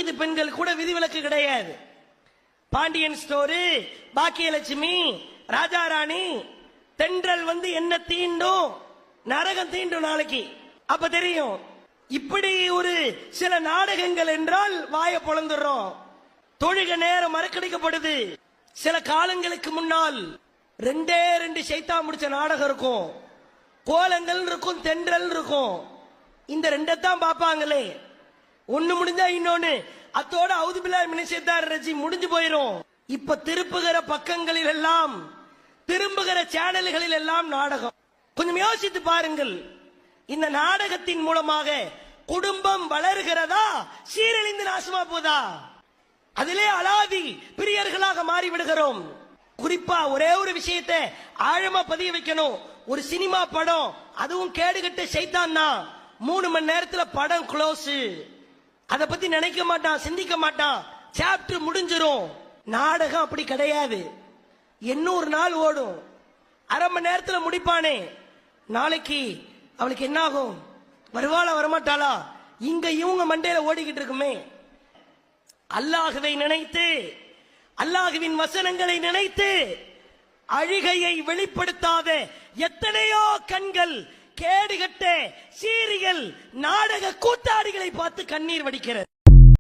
ரசீது பெண்கள் கூட விதிவிலக்கு கிடையாது. பாண்டியன் ஸ்டோரு, பாக்கியலட்சுமி, ராஜாராணி, தென்றல் என்ன தீண்டும், நரகம் தீண்டும் நாளைக்கு. அப்ப தெரியும். இப்படி ஒரு சில நாடகங்கள் என்றால் வாய பொழந்துடுறோம். தொழுக நேரம் மறக்கடிக்கப்படுது. சில காலங்களுக்கு முன்னால் 2 சைத்தான் முடிச்ச நாடகம் இருக்கும். கோலங்கள் இருக்கும், தென்றல் இருக்கும். இந்த 2 தான் பாப்பாங்களே. ஒண்ணு முடிஞ்சா இன்னொன்னு அத்தோட அவுதுபில்லாஹி மினஷ் ஷைத்தானிர் ரஜீம் முடிஞ்சு போயிரும். இப்ப திருப்புகிற பக்கங்களில் எல்லாம், திரும்புகிற சேனல்களில் எல்லாம் நாடகம். கொஞ்சம் யோசித்து பாருங்கள். இந்த நாடகத்தின் மூலமாக குடும்பம் வளர்கிறதா, சீரழிந்து நாசமா போதா? அதிலே அலாதி பிரியர்களாக மாறிவிடுகிறோம். குறிப்பா ஒரே ஒரு விஷயத்தை ஆழமா பதிய வைக்கணும். ஒரு சினிமா படம், அதுவும் கேடுகட்ட சைத்தான் தான், 3 மணி நேரத்துல படம் க்ளோஸ். அத பத்தி நினைக்க மாட்டான், சிந்திக்க மாட்டான், சாப்டர் முடிஞ்சிரும். நாடகம் அப்படி கிடையாது. 800 நாள் ஓடும், அரை மணி நேரத்துல முடிப்பானே. நாளைக்கு அவளுக்கு என்ன ஆகும், வருவாளா வரமாட்டாளா, இங்க இவங்க மண்டையில ஓடிக்கிட்டு இருக்குமே. அல்லாஹ்வை நினைத்து, அல்லாஹ்வின் வசனங்களை நினைத்து அழுகையை வெளிப்படுத்தாத எத்தனையோ கண்கள் கேடுகட்ட சீரியல் நாடக கூத்தாடிகளை பார்த்து கண்ணீர் வடிக்கிறது.